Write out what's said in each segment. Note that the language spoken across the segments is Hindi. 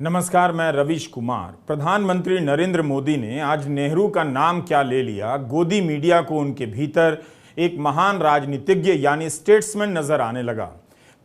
नमस्कार, मैं रवीश कुमार। प्रधानमंत्री नरेंद्र मोदी ने आज नेहरू का नाम क्या ले लिया, गोदी मीडिया को उनके भीतर एक महान राजनीतिज्ञ यानी स्टेट्समैन नजर आने लगा।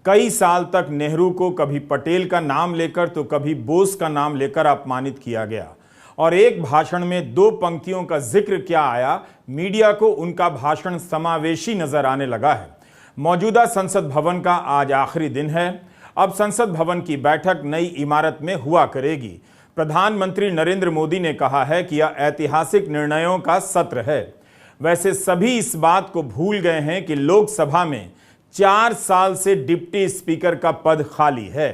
कई साल तक नेहरू को कभी पटेल का नाम लेकर तो कभी बोस का नाम लेकर अपमानित किया गया और एक भाषण में 2 पंक्तियों का जिक्र क्या आया, मीडिया को उनका भाषण समावेशी नजर आने लगा है। मौजूदा संसद भवन का आज आखिरी दिन है। अब संसद भवन की बैठक नई इमारत में हुआ करेगी। प्रधानमंत्री नरेंद्र मोदी ने कहा है कि यह ऐतिहासिक निर्णयों का सत्र है। वैसे सभी इस बात को भूल गए हैं कि लोकसभा में 4 साल से डिप्टी स्पीकर का पद खाली है।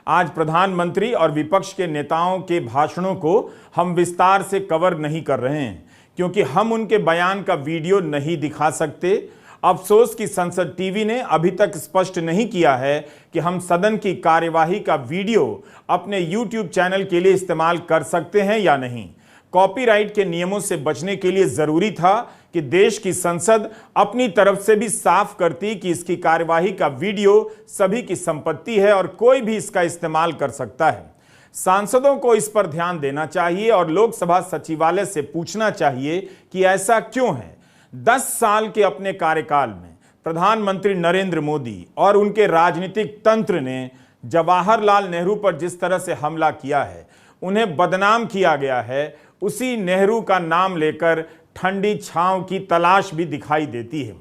आज प्रधानमंत्री और विपक्ष के नेताओं के भाषणों को हम विस्तार से कवर नहीं कर रहे हैं क्योंकि हम उनके बयान का वीडियो नहीं दिखा सकते। अफसोस कि संसद टीवी ने अभी तक स्पष्ट नहीं किया है कि हम सदन की कार्यवाही का वीडियो अपने YouTube चैनल के लिए इस्तेमाल कर सकते हैं या नहीं। कॉपीराइट के नियमों से बचने के लिए जरूरी था कि देश की संसद अपनी तरफ से भी साफ करती कि इसकी कार्यवाही का वीडियो सभी की संपत्ति है और कोई भी इसका इस्तेमाल कर सकता है। सांसदों को इस पर ध्यान देना चाहिए और लोकसभा सचिवालय से पूछना चाहिए कि ऐसा क्यों है। 10 साल के अपने कार्यकाल में प्रधानमंत्री नरेंद्र मोदी और उनके राजनीतिक तंत्र ने जवाहरलाल नेहरू पर जिस तरह से हमला किया है, उन्हें बदनाम किया गया है, उसी नेहरू का नाम लेकर ठंडी छांव की तलाश भी दिखाई देती है।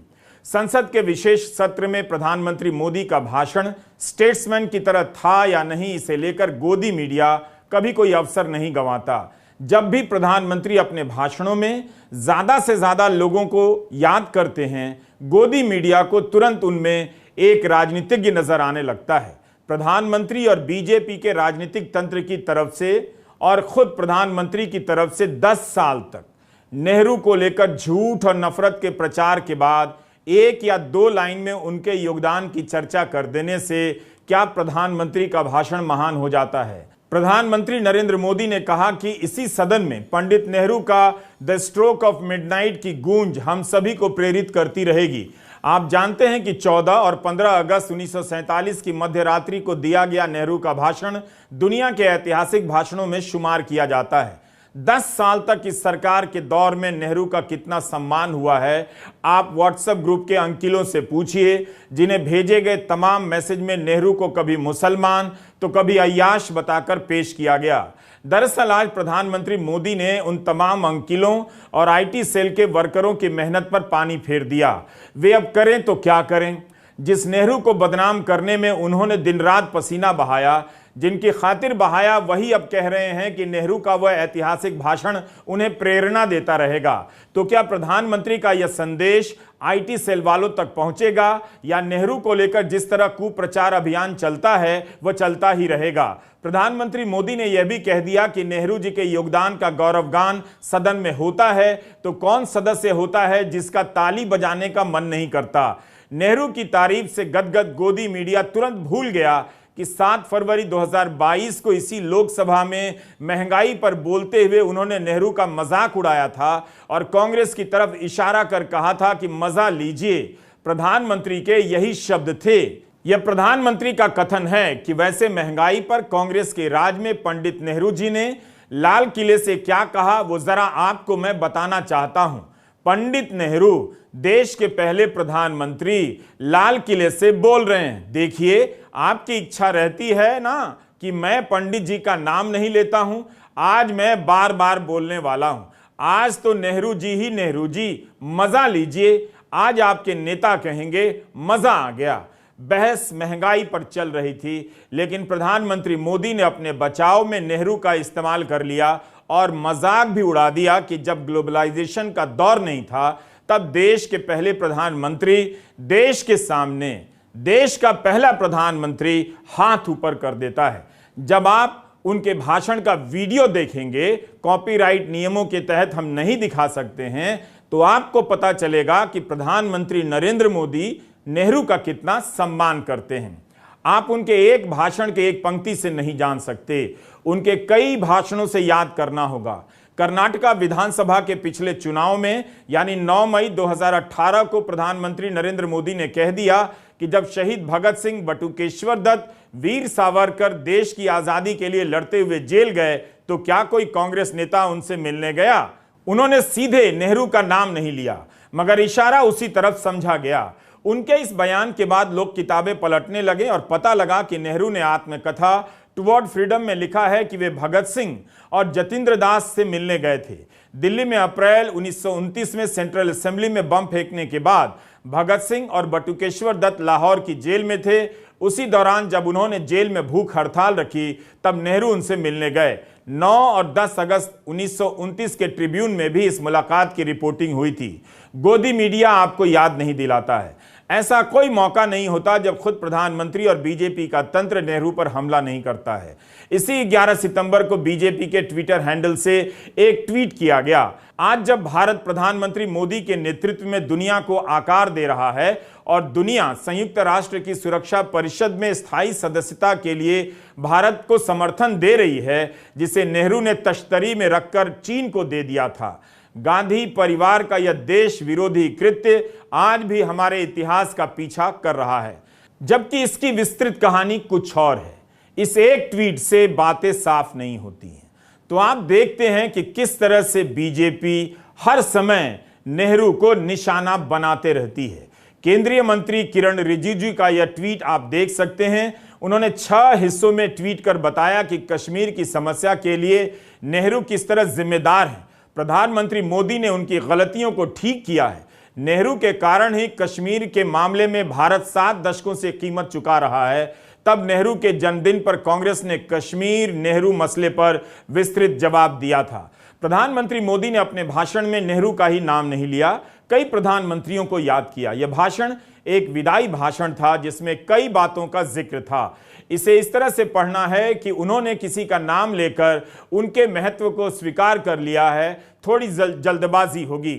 संसद के विशेष सत्र में प्रधानमंत्री मोदी का भाषण स्टेट्समैन की तरह था या नहीं, इसे लेकर गोदी मीडिया कभी कोई अवसर नहीं गंवाता। जब भी प्रधानमंत्री अपने भाषणों में ज्यादा से ज्यादा लोगों को याद करते हैं, गोदी मीडिया को तुरंत उनमें एक राजनीतिज्ञ नजर आने लगता है। प्रधानमंत्री और बीजेपी के राजनीतिक तंत्र की तरफ से और खुद प्रधानमंत्री की तरफ से 10 साल तक नेहरू को लेकर झूठ और नफरत के प्रचार के बाद 1 या 2 लाइन में उनके योगदान की चर्चा कर देने से क्या प्रधानमंत्री का भाषण महान हो जाता है। प्रधानमंत्री नरेंद्र मोदी ने कहा कि इसी सदन में पंडित नेहरू का द स्ट्रोक ऑफ मिडनाइट की गूंज हम सभी को प्रेरित करती रहेगी। आप जानते हैं कि 14 और 15 अगस्त 1947 की मध्य रात्रि को दिया गया नेहरू का भाषण दुनिया के ऐतिहासिक भाषणों में शुमार किया जाता है। 10 साल तक इस सरकार के दौर में नेहरू का कितना सम्मान हुआ है, आप व्हाट्सएप ग्रुप के अंकिलों से पूछिए, जिन्हें भेजे गए तमाम मैसेज में नेहरू को कभी मुसलमान तो कभी अय्याश बताकर पेश किया गया। दरअसल आज प्रधानमंत्री मोदी ने उन तमाम अंकिलों और आईटी सेल के वर्करों की मेहनत पर पानी फेर दिया। वे अब करें तो क्या करें। जिस नेहरू को बदनाम करने में उन्होंने दिन रात पसीना बहाया, जिनकी खातिर बहाया, वही अब कह रहे हैं कि नेहरू का वह ऐतिहासिक भाषण उन्हें प्रेरणा देता रहेगा। तो क्या प्रधानमंत्री का यह संदेश आईटी सेल वालों तक पहुंचेगा या नेहरू को लेकर जिस तरह कुप्रचार अभियान चलता है वह चलता ही रहेगा। प्रधानमंत्री मोदी ने यह भी कह दिया कि नेहरू जी के योगदान का गौरवगान सदन में होता है तो कौन सदस्य होता है जिसका ताली बजाने का मन नहीं करता। नेहरू की तारीफ से गदगद गोदी मीडिया तुरंत भूल गया कि 7 फरवरी 2022 को इसी लोकसभा में महंगाई पर बोलते हुए उन्होंने नेहरू का मजाक उड़ाया था और कांग्रेस की तरफ इशारा कर कहा था कि मजा लीजिए। प्रधानमंत्री के यही शब्द थे। यह प्रधानमंत्री का कथन है कि वैसे महंगाई पर कांग्रेस के राज में पंडित नेहरू जी ने लाल किले से क्या कहा वो जरा आपको मैं बताना चाहता हूं। पंडित नेहरू देश के पहले प्रधानमंत्री लाल किले से बोल रहे हैं। देखिए, आपकी इच्छा रहती है ना कि मैं पंडित जी का नाम नहीं लेता हूं, आज मैं बार बार बोलने वाला हूं। आज तो नेहरू जी ही नेहरू जी, मजा लीजिए। आज आपके नेता कहेंगे मजा आ गया। बहस महंगाई पर चल रही थी, लेकिन प्रधानमंत्री मोदी ने अपने बचाव में नेहरू का इस्तेमाल कर लिया और मजाक भी उड़ा दिया कि जब ग्लोबलाइजेशन का दौर नहीं था तब देश के पहले प्रधानमंत्री देश के सामने देश का पहला प्रधानमंत्री हाथ ऊपर कर देता है। जब आप उनके भाषण का वीडियो देखेंगे, कॉपीराइट नियमों के तहत हम नहीं दिखा सकते हैं, तो आपको पता चलेगा कि प्रधानमंत्री नरेंद्र मोदी नेहरू का कितना सम्मान करते हैं। आप उनके एक भाषण के एक पंक्ति से नहीं जान सकते, उनके कई भाषणों से याद करना होगा। कर्नाटका विधानसभा के पिछले चुनाव में यानी 9 मई 2018 को प्रधानमंत्री नरेंद्र मोदी ने कह दिया कि जब शहीद भगत सिंह, बटुकेश्वर दत्त, वीर सावरकर देश की आजादी के लिए लड़ते हुए जेल गए तो क्या कोई कांग्रेस नेता उनसे मिलने गया? उन्होंने सीधे नेहरू का नाम नहीं लिया, मगर इशारा उसी तरफ समझा गया। उनके इस बयान के बाद लोग किताबें पलटने लगे और पता लगा कि नेहरू ने आत्मकथा टुवर्ड फ्रीडम में लिखा है कि वे भगत सिंह और जतिंद्र दास से मिलने गए थे। दिल्ली में अप्रैल 1929 में सेंट्रल असेंबली में बम फेंकने के बाद भगत सिंह और बटुकेश्वर दत्त लाहौर की जेल में थे। उसी दौरान जब उन्होंने जेल में भूख हड़ताल रखी तब नेहरू उनसे मिलने गए। 9 और 10 अगस्त 1929 के ट्रिब्यून में भी इस मुलाकात की रिपोर्टिंग हुई थी। गोदी मीडिया आपको याद नहीं दिलाता है। ऐसा कोई मौका नहीं होता जब खुद प्रधानमंत्री और बीजेपी का तंत्र नेहरू पर हमला नहीं करता है। इसी 11 सितंबर को बीजेपी के ट्विटर हैंडल से एक ट्वीट किया गया। आज जब भारत प्रधानमंत्री मोदी के नेतृत्व में दुनिया को आकार दे रहा है और दुनिया संयुक्त राष्ट्र की सुरक्षा परिषद में स्थायी सदस्यता के लिए भारत को समर्थन दे रही है, जिसे नेहरू ने तश्तरी में रखकर चीन को दे दिया था, गांधी परिवार का यह देश विरोधी कृत्य आज भी हमारे इतिहास का पीछा कर रहा है, जबकि इसकी विस्तृत कहानी कुछ और है। इस एक ट्वीट से बातें साफ नहीं होती हैं। तो आप देखते हैं कि किस तरह से बीजेपी हर समय नेहरू को निशाना बनाते रहती है। केंद्रीय मंत्री किरण रिजिजू का यह ट्वीट आप देख सकते हैं। उन्होंने 6 हिस्सों में ट्वीट कर बताया कि कश्मीर की समस्या के लिए नेहरू किस तरह जिम्मेदार हैं। प्रधानमंत्री मोदी ने उनकी गलतियों को ठीक किया है। नेहरू के कारण ही कश्मीर के मामले में भारत 7 दशकों से कीमत चुका रहा है। तब नेहरू के जन्मदिन पर कांग्रेस ने कश्मीर नेहरू मसले पर विस्तृत जवाब दिया था। प्रधानमंत्री मोदी ने अपने भाषण में नेहरू का ही नाम नहीं लिया, कई प्रधानमंत्रियों को याद किया। यह भाषण एक विदाई भाषण था जिसमें कई बातों का जिक्र था। इसे इस तरह से पढ़ना है कि उन्होंने किसी का नाम लेकर उनके महत्व को स्वीकार कर लिया है, थोड़ी जल्दबाजी होगी।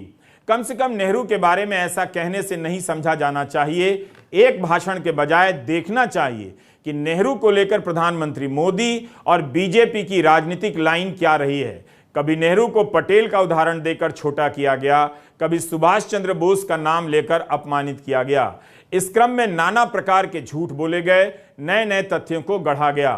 कम से कम नेहरू के बारे में ऐसा कहने से नहीं समझा जाना चाहिए। एक भाषण के बजाय देखना चाहिए कि नेहरू को लेकर प्रधानमंत्री मोदी और बीजेपी की राजनीतिक लाइन क्या रही है। कभी नेहरू को पटेल का उदाहरण देकर छोटा किया गया, कभी सुभाष चंद्र बोस का नाम लेकर अपमानित किया गया। इस क्रम में नाना प्रकार के झूठ बोले गए, नए नए तथ्यों को गढ़ा गया।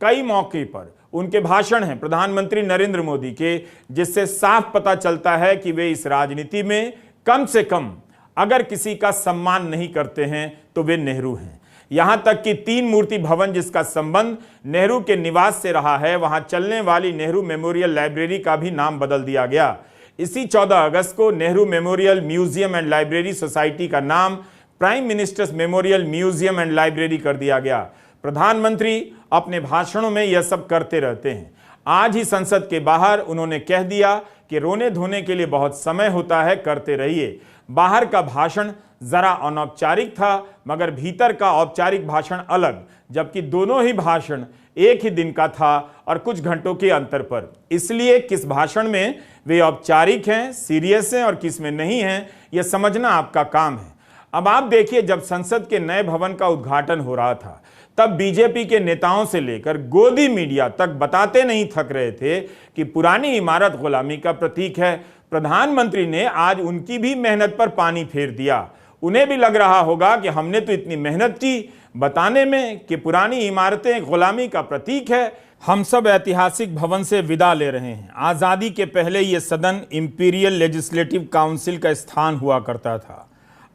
कई मौके पर उनके भाषण हैं प्रधानमंत्री नरेंद्र मोदी के, जिससे साफ पता चलता है कि वे इस राजनीति में कम से कम अगर किसी का सम्मान नहीं करते हैं तो वे नेहरू हैं। यहां तक कि 3 मूर्ति भवन जिसका संबंध नेहरू के निवास से रहा है, वहां चलने वाली नेहरू मेमोरियल लाइब्रेरी का भी नाम बदल दिया गया। इसी 14 अगस्त को Nehru memorial museum and library society का नाम prime ministers memorial museum and library कर दिया गया। प्रधानमंत्री अपने भाषणों में यह सब करते रहते हैं। आज ही संसद के बाहर उन्होंने कह दिया कि रोने धोने के लिए बहुत समय होता है, करते रहिए। बाहर का भाषण जरा अनौपचारिक था, मगर भीतर का औपचारिक भाषण अलग, जबकि दोनों ही भाषण एक ही दिन का था और कुछ घंटों के अंतर पर। इसलिए किस भाषण में वे औपचारिक हैं, सीरियस हैं और किस में नहीं हैं, यह समझना आपका काम है। अब आप देखिए, जब संसद के नए भवन का उद्घाटन हो रहा था तब बीजेपी के नेताओं से लेकर गोदी मीडिया तक बताते नहीं थक रहे थे कि पुरानी इमारत गुलामी का प्रतीक है। प्रधानमंत्री ने आज उनकी भी मेहनत पर पानी फेर दिया। उन्हें भी लग रहा होगा कि हमने तो इतनी मेहनत की बताने में कि पुरानी इमारतें गुलामी का प्रतीक है। हम सब ऐतिहासिक भवन से विदा ले रहे हैं। आज़ादी के पहले यह सदन इंपीरियल लेजिस्लेटिव काउंसिल का स्थान हुआ करता था।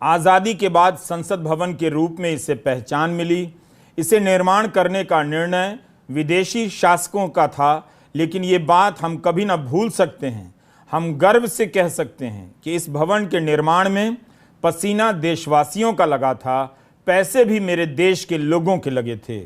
आज़ादी के बाद संसद भवन के रूप में इसे पहचान मिली। इसे निर्माण करने का निर्णय विदेशी शासकों का था, लेकिन ये बात हम कभी ना भूल सकते हैं। हम गर्व से कह सकते हैं कि इस भवन के निर्माण में पसीना देशवासियों का लगा था, पैसे भी मेरे देश के लोगों के लगे थे।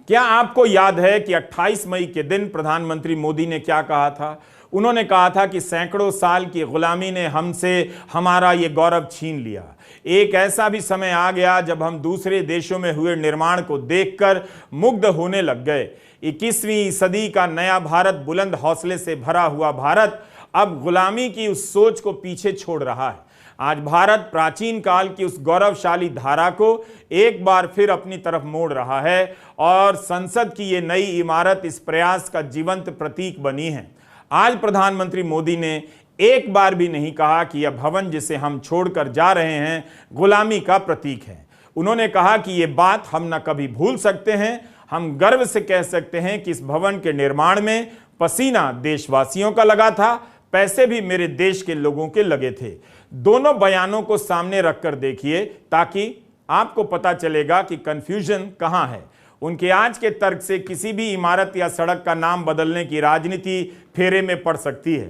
क्या आपको याद है कि 28 मई के दिन प्रधानमंत्री मोदी ने क्या कहा था? उन्होंने कहा था कि सैकड़ों साल की गुलामी ने हमसे हमारा ये गौरव छीन लिया। एक ऐसा भी समय आ गया जब हम दूसरे देशों में हुए निर्माण को देखकर मुग्ध होने लग गए। 21वीं सदी का नया भारत, बुलंद हौसले से भरा हुआ भारत, अब गुलामी की उस सोच को पीछे छोड़ रहा है। आज भारत प्राचीन काल की उस गौरवशाली धारा को एक बार फिर अपनी तरफ मोड़ रहा है और संसद की ये नई इमारत इस प्रयास का जीवंत प्रतीक बनी है। आज प्रधानमंत्री मोदी ने एक बार भी नहीं कहा कि यह भवन जिसे हम छोड़कर जा रहे हैं गुलामी का प्रतीक है। उन्होंने कहा कि ये बात हम न कभी भूल सकते हैं। हम गर्व से कह सकते हैं कि इस भवन के निर्माण में पसीना देशवासियों का लगा था, पैसे भी मेरे देश के लोगों के लगे थे। दोनों बयानों को सामने रखकर देखिए ताकि आपको पता चलेगा कि कंफ्यूजन कहां है। उनके आज के तर्क से किसी भी इमारत या सड़क का नाम बदलने की राजनीति फेरे में पड़ सकती है।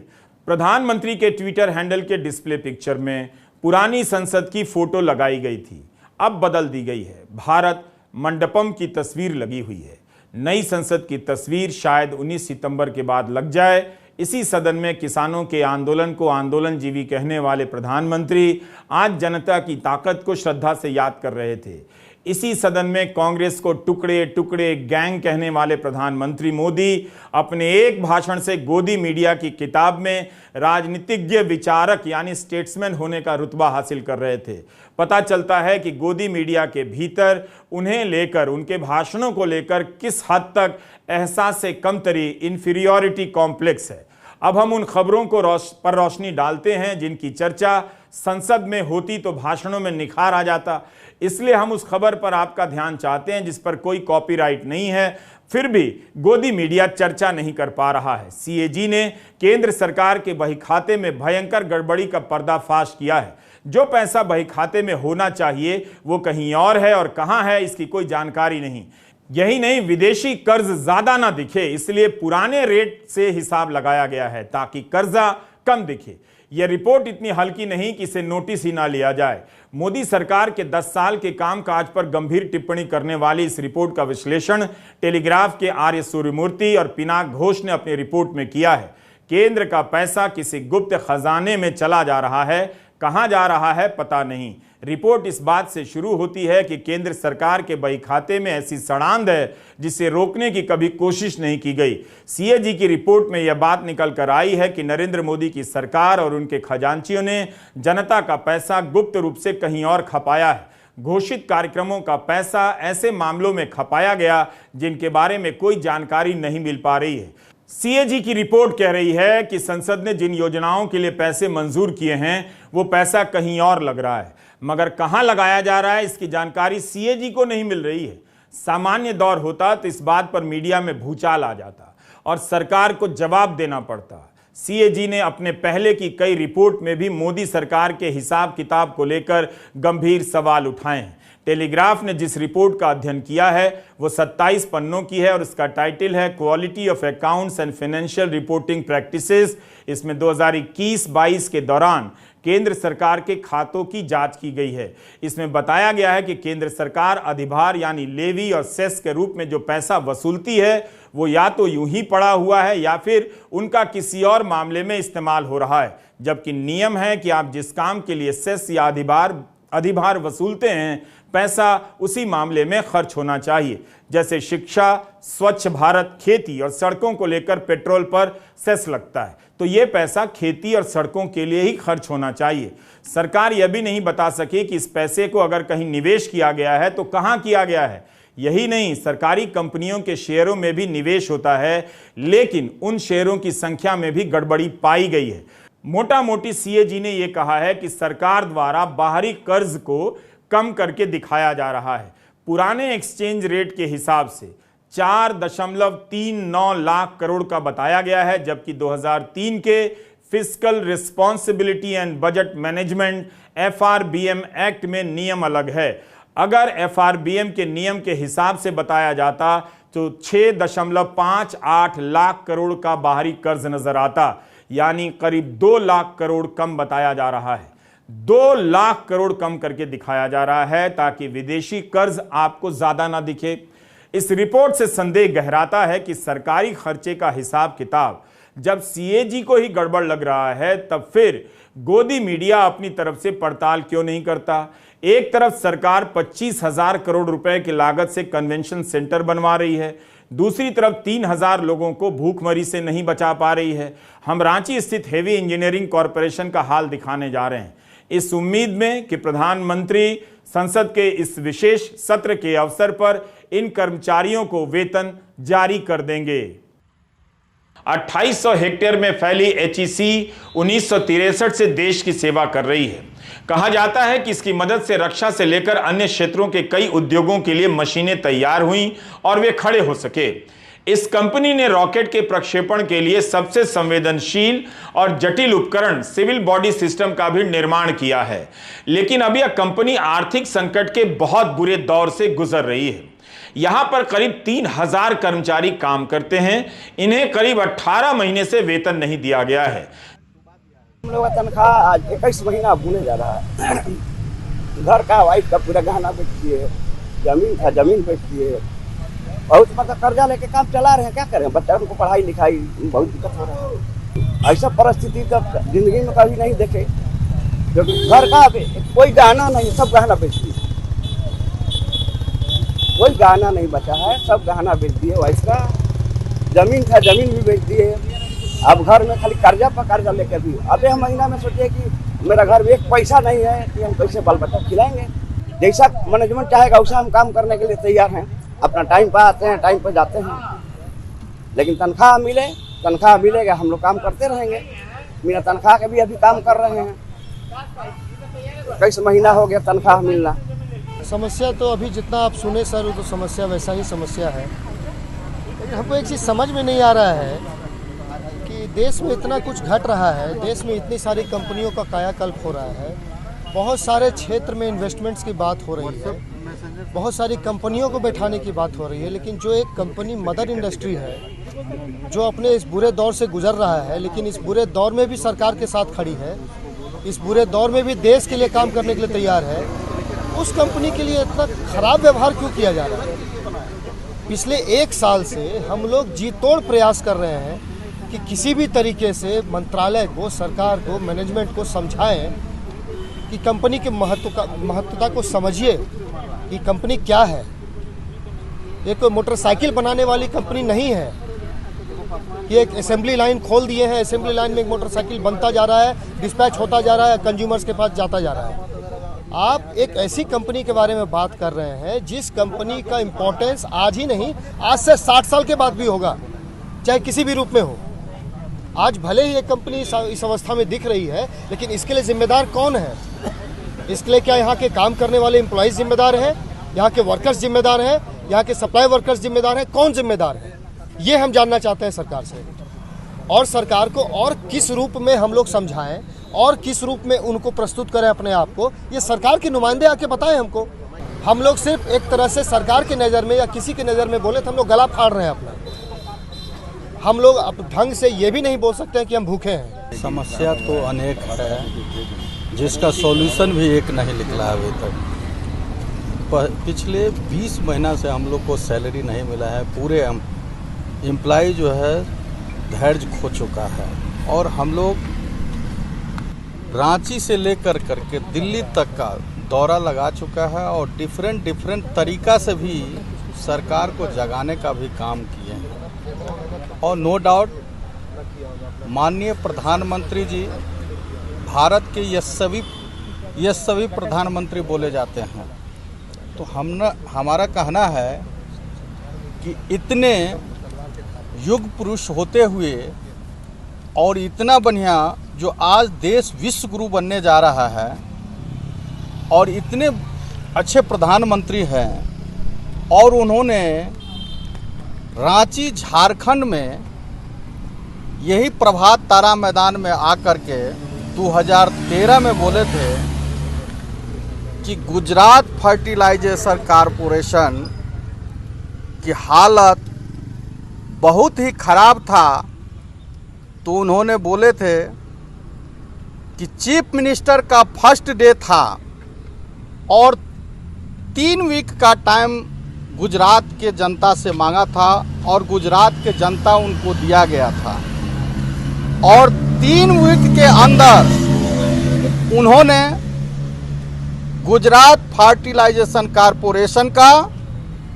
प्रधानमंत्री के ट्विटर हैंडल के डिस्प्ले पिक्चर में पुरानी संसद की फोटो लगाई गई थी, अब बदल दी गई है। भारत मंडपम की तस्वीर लगी हुई है। नई संसद की तस्वीर शायद 19 सितंबर के बाद लग जाए। इसी सदन में किसानों के आंदोलन को आंदोलनजीवी कहने वाले प्रधानमंत्री आज जनता की ताकत को श्रद्धा से याद कर रहे थे। इसी सदन में कांग्रेस को टुकड़े टुकड़े गैंग कहने वाले प्रधानमंत्री मोदी अपने एक भाषण से गोदी मीडिया की किताब में राजनीतिज्ञ विचारक यानी स्टेट्समैन होने का रुतबा हासिल कर रहे थे। पता चलता है कि गोदी मीडिया के भीतर उन्हें लेकर, उनके भाषणों को लेकर किस हद तक एहसास से कमतरी, इंफीरियॉरिटी कॉम्प्लेक्स है। अब हम उन खबरों को पर रोशनी डालते हैं जिनकी चर्चा संसद में होती तो भाषणों में निखार आ जाता। इसलिए हम उस खबर पर आपका ध्यान चाहते हैं जिस पर कोई कॉपीराइट नहीं है, फिर भी गोदी मीडिया चर्चा नहीं कर पा रहा है। सीएजी ने केंद्र सरकार के बही खाते में भयंकर गड़बड़ी का पर्दाफाश किया है। जो पैसा बही खाते में होना चाहिए वो कहीं और है और कहां है इसकी कोई जानकारी नहीं। यही नहीं, विदेशी कर्ज ज्यादा ना दिखे इसलिए पुराने रेट से हिसाब लगाया गया है ताकि कर्जा कम दिखे। यह रिपोर्ट इतनी हल्की नहीं कि इसे नोटिस ही ना लिया जाए। मोदी सरकार के 10 साल के कामकाज पर गंभीर टिप्पणी करने वाली इस रिपोर्ट का विश्लेषण टेलीग्राफ के आर्य सूर्यमूर्ति और पिनाक घोष ने अपनी रिपोर्ट में किया है। केंद्र का पैसा किसी गुप्त खजाने में चला जा रहा है, कहां जा रहा है पता नहीं। रिपोर्ट इस बात से शुरू होती है कि केंद्र सरकार के बही खाते में ऐसी सड़ांध है जिसे रोकने की कभी कोशिश नहीं की गई। सीएजी की रिपोर्ट में यह बात निकल कर आई है कि नरेंद्र मोदी की सरकार और उनके खजांचियों ने जनता का पैसा गुप्त रूप से कहीं और खपाया है। घोषित कार्यक्रमों का पैसा ऐसे मामलों में खपाया गया जिनके बारे में कोई जानकारी नहीं मिल पा रही है। सीएजी की रिपोर्ट कह रही है कि संसद ने जिन योजनाओं के लिए पैसे मंजूर किए हैं वो पैसा कहीं और लग रहा है, मगर कहां लगाया जा रहा है इसकी जानकारी सीएजी को नहीं मिल रही है। सामान्य दौर होता तो इस बात पर मीडिया में भूचाल आ जाता और सरकार को जवाब देना पड़ता। सीएजी ने अपने पहले की कई रिपोर्ट में भी मोदी सरकार के हिसाब किताब को लेकर गंभीर सवाल उठाए हैं। टेलीग्राफ ने जिस रिपोर्ट का अध्ययन किया है वो 27 पन्नों की है और इसका टाइटल है quality of accounts and financial reporting practices. इसमें 2021-22 के दौरान केंद्र सरकार के खातों की जांच की गई है। इसमें बताया गया है कि केंद्र सरकार अधिभार यानी लेवी और सेस के रूप में जो पैसा वसूलती है वो या तो यूं ही पड़ा हुआ है या फिर उनका किसी और मामले में इस्तेमाल हो रहा है, जबकि नियम है कि आप जिस काम के लिए सेस या अधिभार वसूलते हैं पैसा उसी मामले में खर्च होना चाहिए। जैसे शिक्षा, स्वच्छ भारत, खेती और सड़कों को लेकर पेट्रोल पर सेस लगता है तो ये पैसा खेती और सड़कों के लिए ही खर्च होना चाहिए। सरकार यह भी नहीं बता सकी कि इस पैसे को अगर कहीं निवेश किया गया है तो कहां किया गया है। यही नहीं, सरकारी कंपनियों के शेयरों में भी निवेश होता है लेकिन उन शेयरों की संख्या में भी गड़बड़ी पाई गई है। मोटा मोटी सीएजी ने यह कहा है कि सरकार द्वारा बाहरी कर्ज को कम करके दिखाया जा रहा है। पुराने एक्सचेंज रेट के हिसाब से 4.39 लाख करोड़ का बताया गया है, जबकि 2003 के fiscal responsibility and budget management FRBM act में नियम अलग है। अगर FRBM के नियम के हिसाब से बताया जाता तो 6.58 लाख करोड़ का बाहरी कर्ज नजर आता, यानी करीब 2 लाख करोड़ कम बताया जा रहा है। 2 लाख करोड़ कम करके दिखाया जा रहा है ताकि विदेशी कर्ज आपको ज्यादा ना दिखे। इस रिपोर्ट से संदेह गहराता है कि सरकारी खर्चे का हिसाब किताब जब सीएजी को ही गड़बड़ लग रहा है तब फिर गोदी मीडिया अपनी तरफ से पड़ताल क्यों नहीं करता। एक तरफ सरकार 25,000 करोड़ रुपए की लागत से कन्वेंशन सेंटर बनवा रही है, दूसरी तरफ 3,000 लोगों को भूखमरी से नहीं बचा पा रही है। हम रांची स्थित हेवी इंजीनियरिंग कॉरपोरेशन का हाल दिखाने जा रहे हैं इस उम्मीद में कि प्रधानमंत्री संसद के इस विशेष सत्र के अवसर पर इन कर्मचारियों को वेतन जारी कर देंगे। 2800 हेक्टेयर में फैली HEC 1963 से देश की सेवा कर रही है। कहा जाता है कि इसकी मदद से रक्षा से लेकर अन्य क्षेत्रों के कई उद्योगों के लिए मशीनें तैयार हुई और वे खड़े हो सके। इस कंपनी ने रॉकेट के प्रक्षेपण के लिए सबसे संवेदनशील और जटिल उपकरण सिविल बॉडी सिस्टम का भी निर्माण किया है। लेकिन अब यह कंपनी आर्थिक संकट के बहुत बुरे दौर से गुजर रही है। यहां पर करीब 3000 कर्मचारी काम करते हैं। इन्हें करीब 18 महीने से वेतन नहीं दिया गया है। हम लोग का तनख्वाह आज 21 महीना होने जा रहा है। घर का वाइफ का पूरा गहना बेच दिए, जमीन था जमीन बेच दिए, बहुत मतलब कर्जा लेके काम चला रहे हैं। क्या करें, बच्चों को पढ़ाई लिखाई बहुत दिक्कत हो रहा है। ऐसा परिस्थिति तो जिंदगी में कभी नहीं देखे, क्योंकि घर का कोई गहना नहीं, सब गहना बेच दिए, कोई गहना नहीं बचा है, सब गहना बेच दिए। वाइफ का जमीन था जमीन भी बेच दिए। अब घर में खाली कर्जा पर कर्जा लेकर भी अब हम महीना में सोचे कि मेरा घर में एक पैसा नहीं है कि हम कैसे बाल बच्चा खिलाएंगे। जैसा मैनेजमेंट चाहेगा वैसा हम काम करने के लिए तैयार हैं। अपना टाइम पर आते हैं, टाइम पर जाते हैं, लेकिन तनख्वाह मिलेगा हम लोग काम करते रहेंगे। बिना तनख्वाह के भी अभी काम कर रहे हैं। 21 महीना हो गया तनख्वाह मिलना। समस्या तो अभी जितना आप सुने सर, वो तो समस्या वैसा ही समस्या है। लेकिन हमको एक चीज़ समझ में नहीं आ रहा है कि देश में इतना कुछ घट रहा है, देश में इतनी सारी कंपनियों का कायाकल्प हो रहा है, बहुत सारे क्षेत्र में इन्वेस्टमेंट्स की बात हो रही है, बहुत सारी कंपनियों को बैठाने की बात हो रही है, लेकिन जो एक कंपनी मदर इंडस्ट्री है, जो अपने इस बुरे दौर से गुजर रहा है, लेकिन इस बुरे दौर में भी सरकार के साथ खड़ी है, इस बुरे दौर में भी देश के लिए काम करने के लिए तैयार है, उस कंपनी के लिए इतना खराब व्यवहार क्यों किया जा रहा है? पिछले 1 साल से हम लोग जी तोड़ प्रयास कर रहे हैं कि किसी भी तरीके से मंत्रालय को, सरकार को, मैनेजमेंट को समझाएं कि कंपनी के महत्वता को समझिए कि कंपनी क्या है। ये कोई मोटरसाइकिल बनाने वाली कंपनी नहीं है कि एक असेंबली लाइन खोल दिए हैं, असेंबली लाइन में एक मोटरसाइकिल बनता जा रहा है, डिस्पैच होता जा रहा है, कंज्यूमर्स के पास जाता जा रहा है। आप एक ऐसी कंपनी के बारे में बात कर रहे हैं जिस कंपनी का इम्पोर्टेंस आज ही नहीं, आज से 60 साल के बाद भी होगा, चाहे किसी भी रूप में हो। आज भले ही एक कंपनी इस अवस्था में दिख रही है, लेकिन इसके लिए जिम्मेदार कौन है? इसके लिए क्या यहाँ के काम करने वाले एम्प्लॉइज जिम्मेदार हैं, यहाँ के वर्कर्स जिम्मेदार हैं, यहाँ के सप्लाई वर्कर्स जिम्मेदार हैं? कौन जिम्मेदार है, ये हम जानना चाहते हैं सरकार से। और सरकार को और किस रूप में हम लोग समझाएं और किस रूप में उनको प्रस्तुत करें अपने आप को, ये सरकार के नुमाइंदे आके बताएं हमको। हम लोग सिर्फ एक तरह से सरकार की नज़र में या किसी की नज़र में बोले तो हम लोग गला फाड़ रहे हैं अपना। हम लोग अब ढंग से ये भी नहीं बोल सकते हैं कि हम भूखे हैं। समस्या तो अनेक है, जिसका सॉल्यूशन भी एक नहीं निकला अभी तक। पिछले 20 महीना से हम लोग को सैलरी नहीं मिला है। पूरे एम्प्लॉय जो है धैर्य खो चुका है, और हम लोग रांची से लेकर करके दिल्ली तक का दौरा लगा चुका है, और डिफरेंट तरीका से भी सरकार को जगाने का भी काम किए हैं। और नो डाउट माननीय प्रधानमंत्री जी भारत के यशस्वी प्रधानमंत्री बोले जाते हैं। तो हमारा कहना है कि इतने युग पुरुष होते हुए और इतना बढ़िया जो आज देश विश्व गुरु बनने जा रहा है, और इतने अच्छे प्रधानमंत्री हैं, और उन्होंने रांची झारखंड में यही प्रभात तारा मैदान में आकर के 2013 में बोले थे कि गुजरात फर्टिलाइजेशन कॉरपोरेशन की हालत बहुत ही खराब था। तो उन्होंने बोले थे कि चीफ मिनिस्टर का फर्स्ट डे था और 3 वीक का टाइम गुजरात के जनता से मांगा था, और गुजरात के जनता उनको दिया गया था, और 3 वीक के अंदर उन्होंने गुजरात फर्टिलाइजेशन कॉरपोरेशन का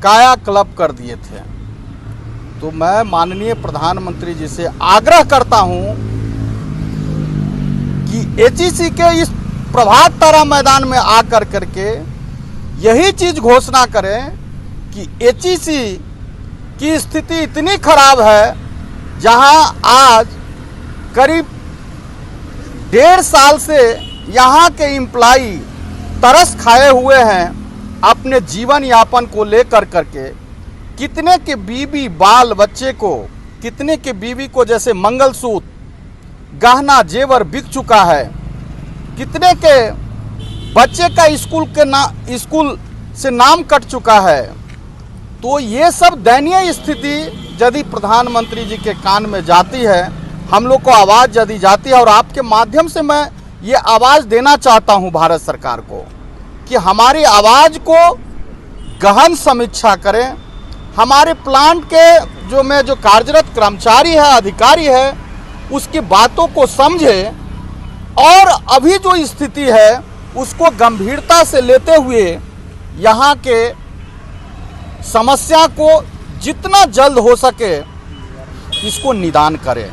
कायाकल्प कर दिए थे। तो मैं माननीय प्रधानमंत्री जी से आग्रह करता हूं कि एचईसी के इस प्रभात तारा मैदान में आकर करके यही चीज घोषणा करें कि एचईसी की स्थिति इतनी खराब है, जहां आज करीब 1.5 साल से यहाँ के एम्प्लाई तरस खाए हुए हैं अपने जीवन यापन को लेकर करके। कितने के बीवी बाल बच्चे को, कितने के बीवी को जैसे मंगलसूत्र, गहना जेवर बिक चुका है, कितने के बच्चे का स्कूल से नाम कट चुका है। तो ये सब दयनीय स्थिति यदि प्रधानमंत्री जी के कान में जाती है, हम लोग को आवाज़ यदि जाती है, और आपके माध्यम से मैं ये आवाज़ देना चाहता हूँ भारत सरकार को कि हमारी आवाज़ को गहन समीक्षा करें, हमारे प्लांट के जो कार्यरत कर्मचारी है, अधिकारी है, उसकी बातों को समझे और अभी जो स्थिति है उसको गंभीरता से लेते हुए यहाँ के समस्या को जितना जल्द हो सके इसको निदान करें।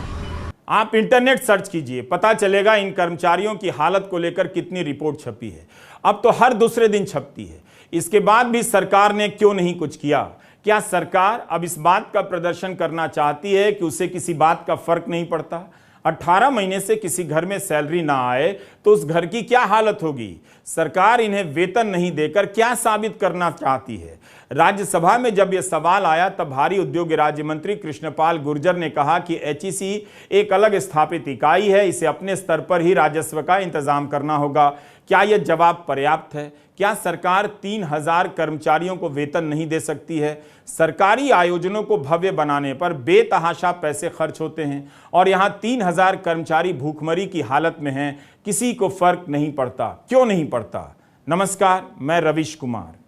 आप इंटरनेट सर्च कीजिए, पता चलेगा इन कर्मचारियों की हालत को लेकर कितनी रिपोर्ट छपी है। अब तो हर दूसरे दिन छपती है। इसके बाद भी सरकार ने क्यों नहीं कुछ किया? क्या सरकार अब इस बात का प्रदर्शन करना चाहती है कि उसे किसी बात का फर्क नहीं पड़ता? 18 महीने से किसी घर में सैलरी ना आए तो उस घर की क्या हालत होगी? सरकार इन्हें वेतन नहीं देकर क्या साबित करना चाहती है? राज्यसभा में जब यह सवाल आया तब भारी उद्योग राज्य मंत्री कृष्णपाल गुर्जर ने कहा कि एचईसी एक अलग स्थापित इकाई है, इसे अपने स्तर पर ही राजस्व का इंतजाम करना होगा। क्या यह जवाब पर्याप्त है? क्या सरकार 3000 कर्मचारियों को वेतन नहीं दे सकती है? सरकारी आयोजनों को भव्य बनाने पर बेतहाशा पैसे खर्च होते हैं और यहां 3000 कर्मचारी भूखमरी की हालत में हैं। किसी को फर्क नहीं पड़ता। क्यों नहीं पड़ता? नमस्कार, मैं रविश कुमार।